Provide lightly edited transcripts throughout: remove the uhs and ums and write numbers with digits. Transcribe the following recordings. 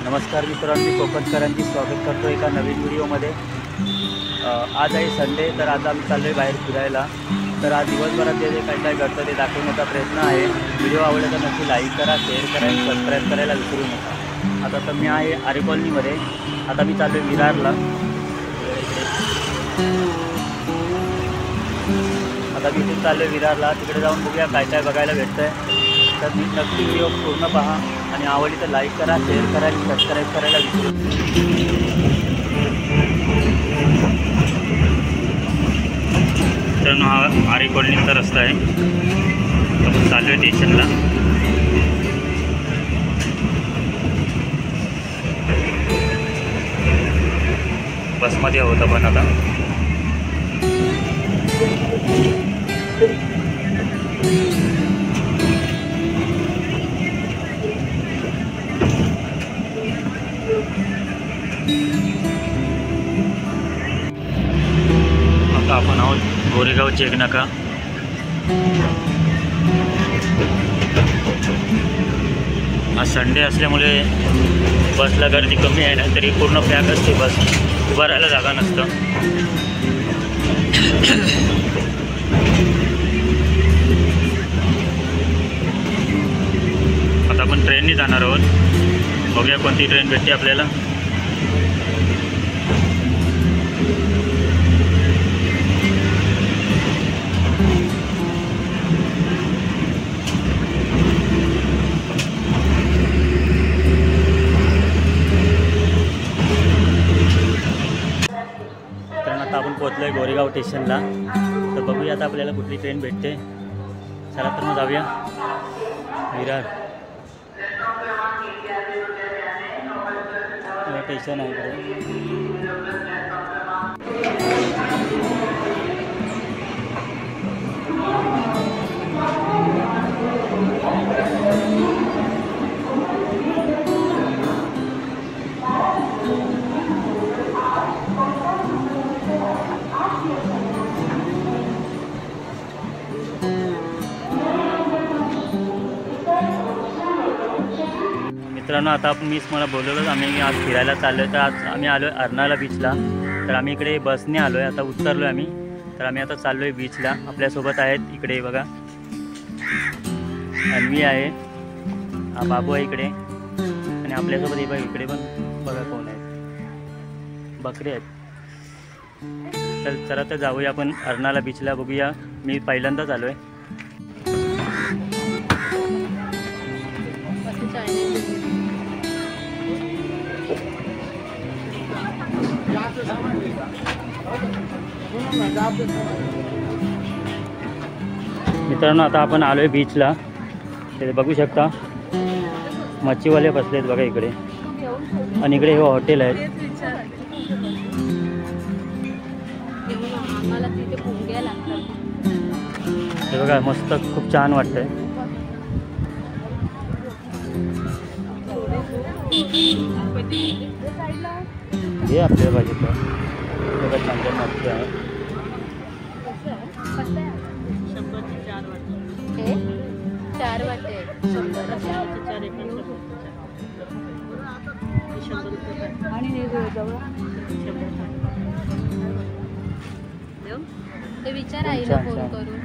नमस्कार मित्रांनो, मी कोकणकरांची स्वागत करतो एका नवीन व्हिडिओमध्ये। आज आहे संडे, तर आता आम्ही चाललो आहे बाहेर फिरायला। तर आज दिवसभरात जे काय घडतं ते दाखवण्याचा प्रयत्न आहे। व्हिडिओ आवडला तर नक्की लाईक करा, शेअर करा आणि सबस्क्राईब करायला विसरू नका। आता तर मी आहे आरे कॉलनीमध्ये। आता मी चाललो आहे विरारला। आता मी इथून चाललो आहे विरारला, तिकडे जाऊन बघूया काय काय बघायला भेटतं आहे। तर मी नक्की व्हिडिओ पूर्ण पहा आणि आवडली तर लाईक करा, शेअर करा आणि सबस्क्राईब करायला विसरू नका। हा आरे कॉलनीचा रस्ता आहे। आपण चाललो आहे स्टेशनला। बसमध्ये आहोत आपण आता। आता आपण आहोत गोरेगाव चेक नाका। आज संडे असल्यामुळे बसला गर्दी कमी आहे ना, तरी पूर्ण पॅक असते बस, उभा राहायला जागा नसतं। आता आपण ट्रेनने जाणार आहोत, बघूया कोणती ट्रेन भेटते आपल्याला। आता आपण पोहोचलो आहे गोरेगाव स्टेशनला। तर बघूया आता आपल्याला कुठली ट्रेन भेटते। चला तर मग जाऊया विरार स्टेशन आहे इकडे। मित्रांनो, आता मीच मला बोलवलं, आम्ही आज फिरायला चाललो आहे। तर आज आम्ही आलो आहे अर्नाळा बीचला। तर आम्ही इकडे बसने आलो आहे, आता उतरलो आहे आम्ही। तर आम्ही आता चाललो आहे बीचला। आपल्यासोबत आहेत इकडे बघा अन्वी आहे, हा बाबू आहे इकडे, आणि आपल्यासोबत हे बघा इकडे पण बघा कोण आहेत, बकरी आहेत। तर चला तर जाऊया आपण अर्नाळा बीचला, बघूया। मी पहिल्यांदाच आलो आहे। मित्रांनो, आता आपण आलो आहे बीचला। ते बघू शकता मच्छीवाले बसलेत बघा इकडे, आणि इकडे हे हॉटेल आहे। हे बघा मस्त, खूप छान वाटतंय। हे आपल्या बघितलं बघा, छान छान मच्छी आहे। 4 वाटे 100 आणि हे जवळ ते विचार आईला फोन करून।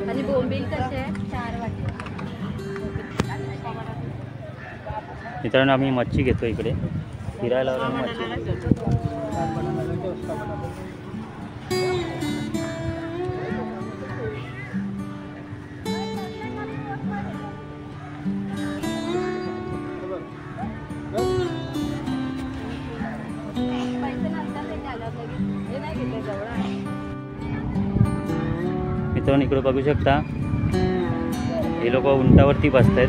आणि बोंबील कसे आहे? 4 वाटे। मित्रांनो, आम्ही मच्छी घेतो इकडे फिरायला मच्छी। मित्रांनो, इकडे बघू शकता हे लोक उंटावरती बसत आहेत।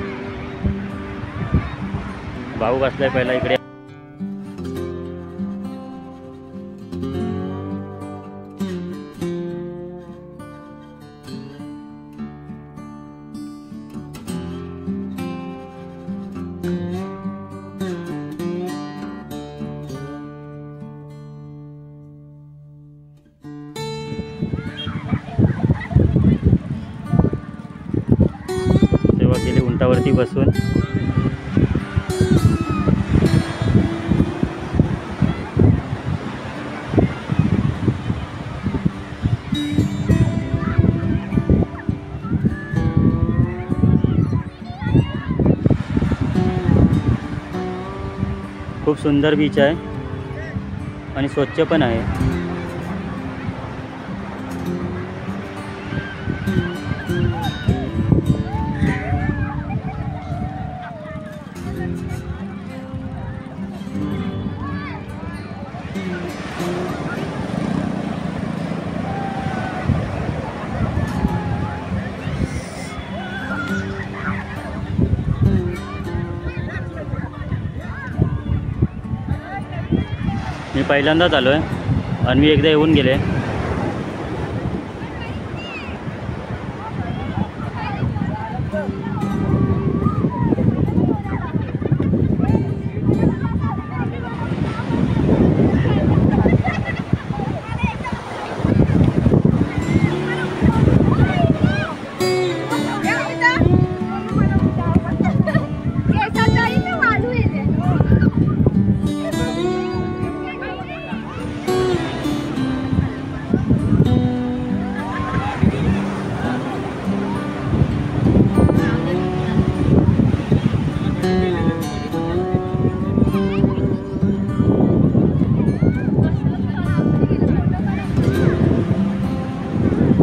भाऊ बसलाय पहिला इकडे। तेव्हा गेले उंटावरती बसून खूप सुंदर बीच आहे आणि स्वच्छ पण आहे. मी पहिल्यांदाच आलो आहे आणि मी एकदा येऊन गेले.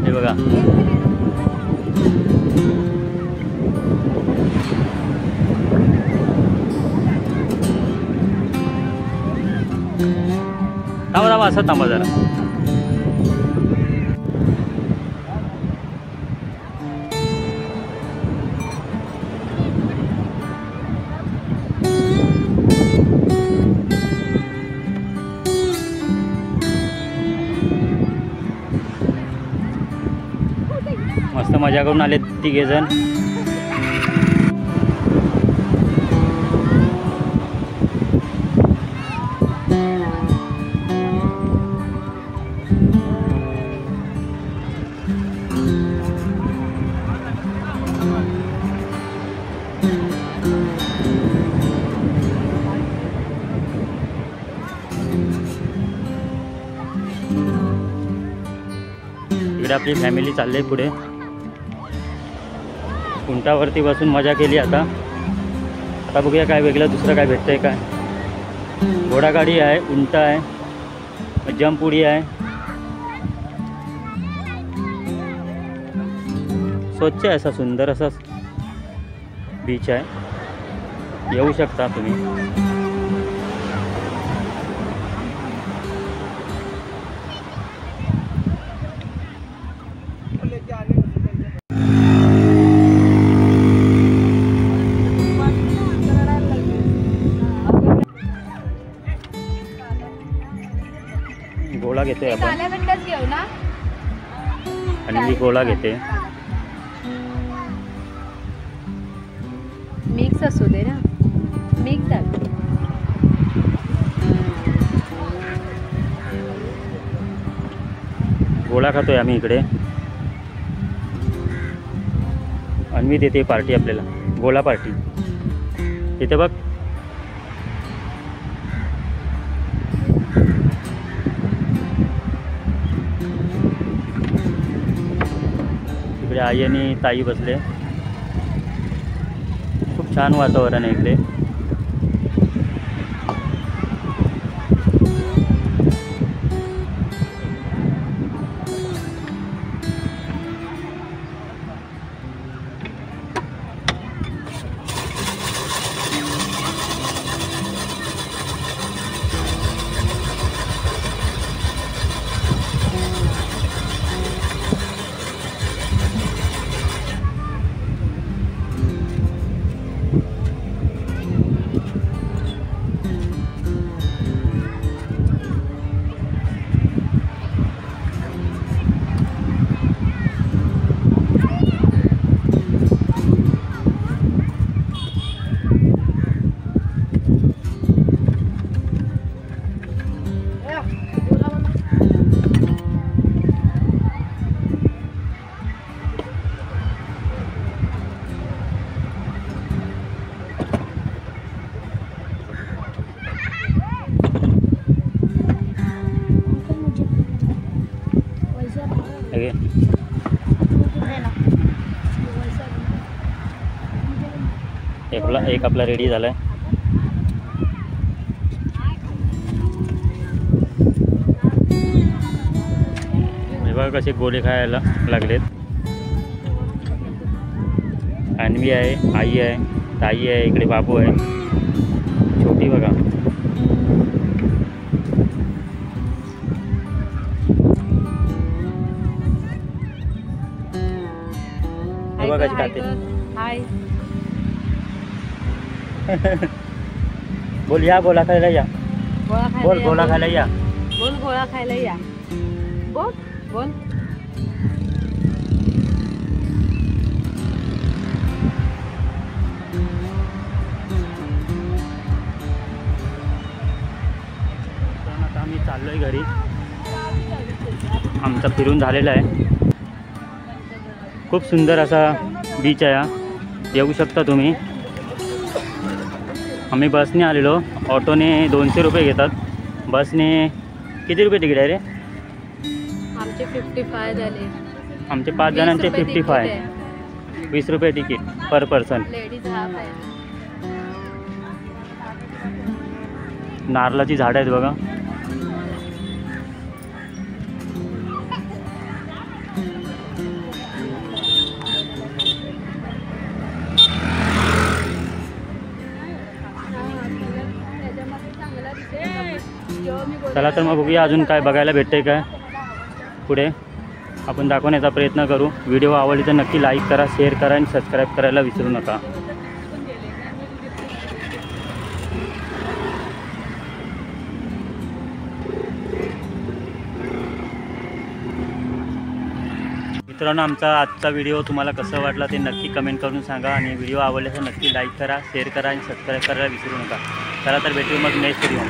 हे बघा, थांबा थांबा, असं थांबा जरा. मस्त मजा करून आले तिघेजण. इकडे आपली फॅमिली चालली पुढे. उंटावरती बसून मजा केली. आता बघूया काय वेगळं दुसरं काय भेटतंय काय. घोडागाडी आहे, उंट आहे, जंप उडी आहे. स्वच्छ आहे, असा सुंदर असा बीच आहे. येऊ शकता तुम्ही. गोळा घेतोय आपण घेऊ ना. आणि मी गोळा घेते. मिक्स असू दे ना, मिक्स आहे. गोळा खातोय आम्ही इकडे. आणि मी देते पार्टी आपल्याला, गोळा पार्टी. इथे बघ, इकडे आई आणि ताई बसले. खूप छान वातावरण आहे इकडे. एक आपला रेडी झाला आहे. बघा कसे गोले खायला लागलेत. अन्वी आहे, आई आहे, ताई आहे, इकडे बाबू आहे, छोटी बघा. हे बघा कशी खाते. हाय. बोल या गोला खायला या. गोळा खायला बोल या, गोला खायला या. बोल गोळा खायला या. बोल बोल. आता आम्ही चाललोय घरी. आमचा फिरून झालेला आहे. खूप सुंदर असा बीच आहे हा. येऊ शकता तुम्ही. आम्ही बसने आलेलो. ऑटोने 200 रुपये घेतात. बसने किती रुपये तिकीट आहे रे? आमचे 55 झाले. आमचे 5 जणांचे 55. 20 रुपये तिकीट पर पर्सन. लेडीज हाफ आहे. नारळाची झाडं आहेत बघा. चला तर मग बघूया अजून काय बघायला भेटतंय काय पुढे. आपण दाखवण्याचा प्रयत्न करू. व्हिडिओ आवडली तर नक्की लाईक करा, शेअर करा आणि सबस्क्राईब करायला विसरू नका. मित्रांनो, आमचा आजचा व्हिडिओ तुम्हाला कसं वाटला ते नक्की कमेंट करून सांगा. आणि व्हिडिओ आवडला तर नक्की लाईक करा, शेअर करा आणि सबस्क्राईब करायला विसरू नका. चला तर भेटू मग नेक्स्ट व्हिडिओ.